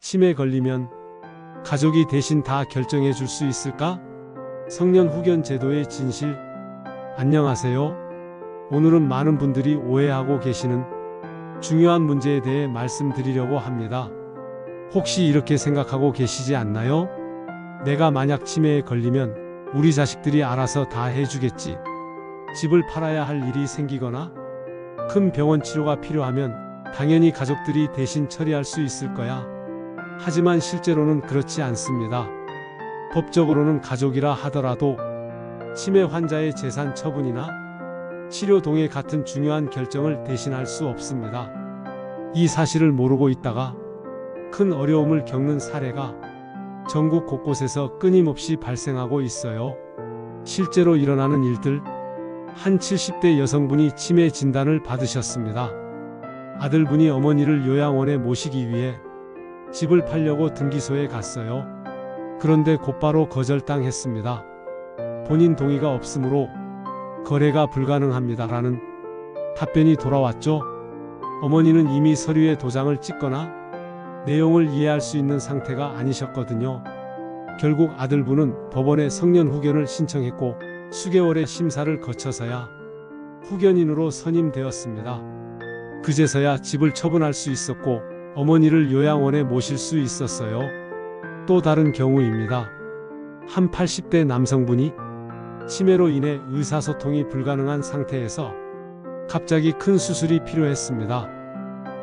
치매 걸리면 가족이 대신 다 결정해 줄 수 있을까? 성년 후견 제도의 진실. 안녕하세요. 오늘은 많은 분들이 오해하고 계시는 중요한 문제에 대해 말씀드리려고 합니다. 혹시 이렇게 생각하고 계시지 않나요? 내가 만약 치매에 걸리면 우리 자식들이 알아서 다 해주겠지. 집을 팔아야 할 일이 생기거나 큰 병원 치료가 필요하면 당연히 가족들이 대신 처리할 수 있을 거야. 하지만 실제로는 그렇지 않습니다. 법적으로는 가족이라 하더라도 치매 환자의 재산 처분이나 치료 동의 같은 중요한 결정을 대신할 수 없습니다. 이 사실을 모르고 있다가 큰 어려움을 겪는 사례가 전국 곳곳에서 끊임없이 발생하고 있어요. 실제로 일어나는 일들. 한 70대 여성분이 치매 진단을 받으셨습니다. 아들분이 어머니를 요양원에 모시기 위해 집을 팔려고 등기소에 갔어요. 그런데 곧바로 거절당했습니다. 본인 동의가 없으므로 거래가 불가능합니다라는 답변이 돌아왔죠. 어머니는 이미 서류에 도장을 찍거나 내용을 이해할 수 있는 상태가 아니셨거든요. 결국 아들분은 법원에 성년 후견을 신청했고 수개월의 심사를 거쳐서야 후견인으로 선임되었습니다. 그제서야 집을 처분할 수 있었고 어머니를 요양원에 모실 수 있었어요. 또 다른 경우입니다. 한 80대 남성분이 치매로 인해 의사소통이 불가능한 상태에서 갑자기 큰 수술이 필요했습니다.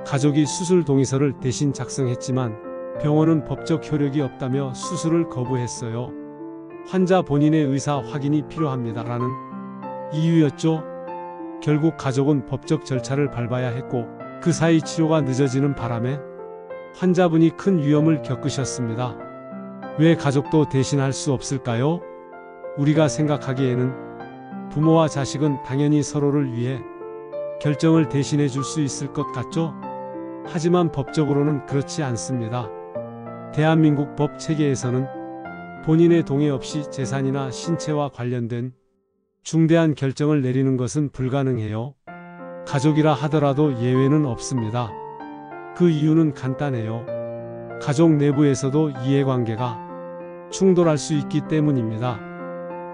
가족이 수술 동의서를 대신 작성했지만 병원은 법적 효력이 없다며 수술을 거부했어요. 환자 본인의 의사 확인이 필요합니다라는 이유였죠. 결국 가족은 법적 절차를 밟아야 했고 그 사이 치료가 늦어지는 바람에 환자분이 큰 위험을 겪으셨습니다. 왜 가족도 대신할 수 없을까요? 우리가 생각하기에는 부모와 자식은 당연히 서로를 위해 결정을 대신해 줄 수 있을 것 같죠? 하지만 법적으로는 그렇지 않습니다. 대한민국 법 체계에서는 본인의 동의 없이 재산이나 신체와 관련된 중대한 결정을 내리는 것은 불가능해요. 가족이라 하더라도 예외는 없습니다. 그 이유는 간단해요. 가족 내부에서도 이해관계가 충돌할 수 있기 때문입니다.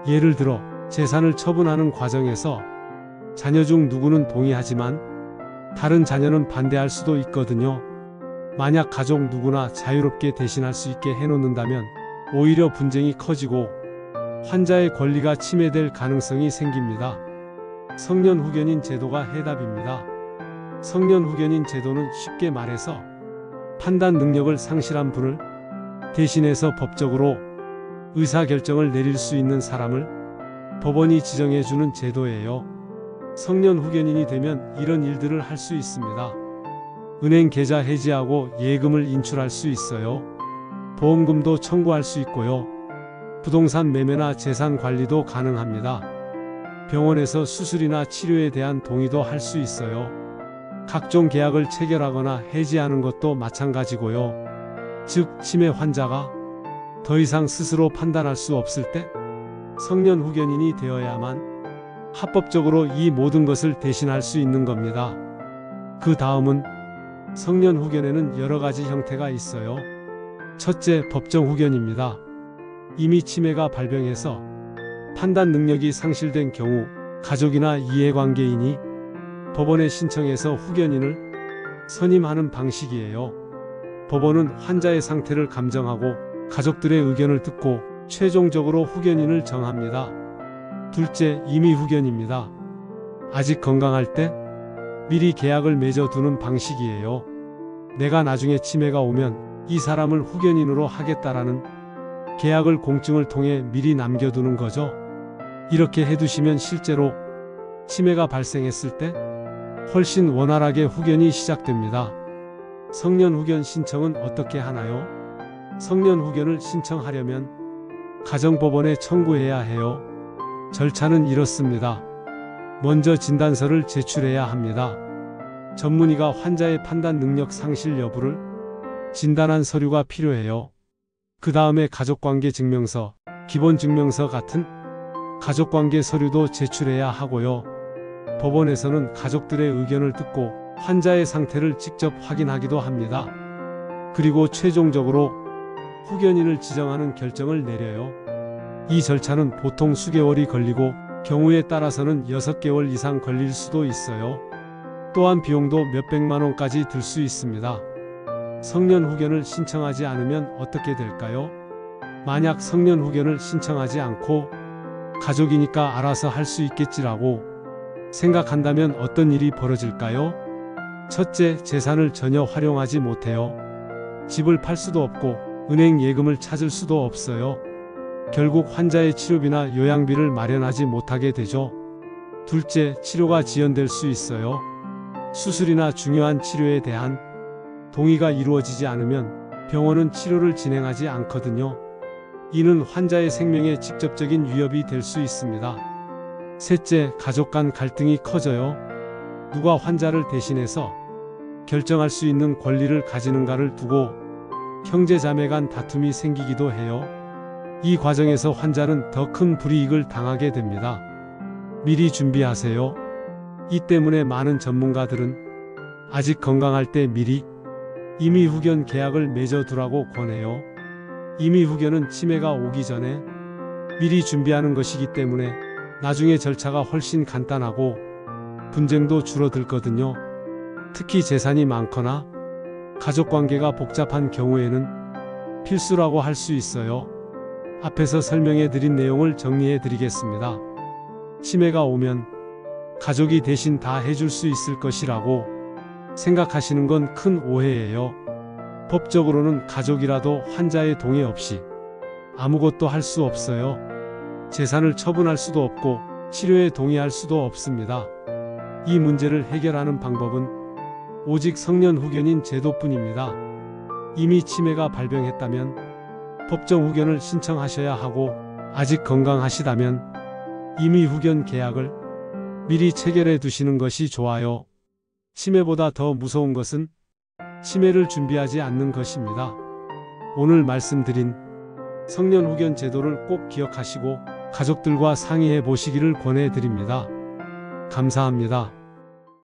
예를 들어 재산을 처분하는 과정에서 자녀 중 누구는 동의하지만 다른 자녀는 반대할 수도 있거든요. 만약 가족 누구나 자유롭게 대신할 수 있게 해놓는다면 오히려 분쟁이 커지고 환자의 권리가 침해될 가능성이 생깁니다. 성년 후견인 제도가 해답입니다. 성년 후견인 제도는 쉽게 말해서 판단 능력을 상실한 분을 대신해서 법적으로 의사결정을 내릴 수 있는 사람을 법원이 지정해주는 제도예요. 성년 후견인이 되면 이런 일들을 할 수 있습니다. 은행 계좌 해지하고 예금을 인출할 수 있어요. 보험금도 청구할 수 있고요. 부동산 매매나 재산 관리도 가능합니다. 병원에서 수술이나 치료에 대한 동의도 할 수 있어요. 각종 계약을 체결하거나 해지하는 것도 마찬가지고요. 즉, 치매 환자가 더 이상 스스로 판단할 수 없을 때 성년 후견인이 되어야만 합법적으로 이 모든 것을 대신할 수 있는 겁니다. 그 다음은 성년 후견에는 여러 가지 형태가 있어요. 첫째, 법정 후견입니다. 이미 치매가 발병해서 판단 능력이 상실된 경우 가족이나 이해관계인이 법원에 신청해서 후견인을 선임하는 방식이에요. 법원은 환자의 상태를 감정하고 가족들의 의견을 듣고 최종적으로 후견인을 정합니다. 둘째, 임의 후견입니다. 아직 건강할 때 미리 계약을 맺어두는 방식이에요. 내가 나중에 치매가 오면 이 사람을 후견인으로 하겠다라는 계약을 공증을 통해 미리 남겨두는 거죠. 이렇게 해두시면 실제로 치매가 발생했을 때 훨씬 원활하게 후견이 시작됩니다. 성년 후견 신청은 어떻게 하나요? 성년 후견을 신청하려면 가정법원에 청구해야 해요. 절차는 이렇습니다. 먼저 진단서를 제출해야 합니다. 전문의가 환자의 판단 능력 상실 여부를 진단한 서류가 필요해요. 그 다음에 가족관계 증명서, 기본증명서 같은 가족관계 서류도 제출해야 하고요. 법원에서는 가족들의 의견을 듣고 환자의 상태를 직접 확인하기도 합니다. 그리고 최종적으로 후견인을 지정하는 결정을 내려요. 이 절차는 보통 수개월이 걸리고 경우에 따라서는 6개월 이상 걸릴 수도 있어요. 또한 비용도 몇백만 원까지 들 수 있습니다. 성년 후견을 신청하지 않으면 어떻게 될까요? 만약 성년 후견을 신청하지 않고 가족이니까 알아서 할 수 있겠지라고 생각한다면 어떤 일이 벌어질까요? 첫째, 재산을 전혀 활용하지 못해요. 집을 팔 수도 없고 은행 예금을 찾을 수도 없어요. 결국 환자의 치료비나 요양비를 마련하지 못하게 되죠. 둘째, 치료가 지연될 수 있어요. 수술이나 중요한 치료에 대한 동의가 이루어지지 않으면 병원은 치료를 진행하지 않거든요. 이는 환자의 생명에 직접적인 위협이 될 수 있습니다. 셋째, 가족 간 갈등이 커져요. 누가 환자를 대신해서 결정할 수 있는 권리를 가지는가를 두고 형제 자매 간 다툼이 생기기도 해요. 이 과정에서 환자는 더 큰 불이익을 당하게 됩니다. 미리 준비하세요. 이 때문에 많은 전문가들은 아직 건강할 때 미리 임의 후견 계약을 맺어두라고 권해요. 임의 후견은 치매가 오기 전에 미리 준비하는 것이기 때문에 나중에 절차가 훨씬 간단하고 분쟁도 줄어들거든요. 특히 재산이 많거나 가족관계가 복잡한 경우에는 필수라고 할 수 있어요. 앞에서 설명해 드린 내용을 정리해 드리겠습니다. 치매가 오면 가족이 대신 다 해줄 수 있을 것이라고 생각하시는 건 큰 오해예요. 법적으로는 가족이라도 환자의 동의 없이 아무것도 할 수 없어요. 재산을 처분할 수도 없고 치료에 동의할 수도 없습니다. 이 문제를 해결하는 방법은 오직 성년 후견인 제도뿐입니다. 이미 치매가 발병했다면 법정 후견을 신청하셔야 하고 아직 건강하시다면 임의 후견 계약을 미리 체결해 두시는 것이 좋아요. 치매보다 더 무서운 것은 치매를 준비하지 않는 것입니다. 오늘 말씀드린 성년 후견 제도를 꼭 기억하시고 가족들과 상의해 보시기를 권해 드립니다. 감사합니다.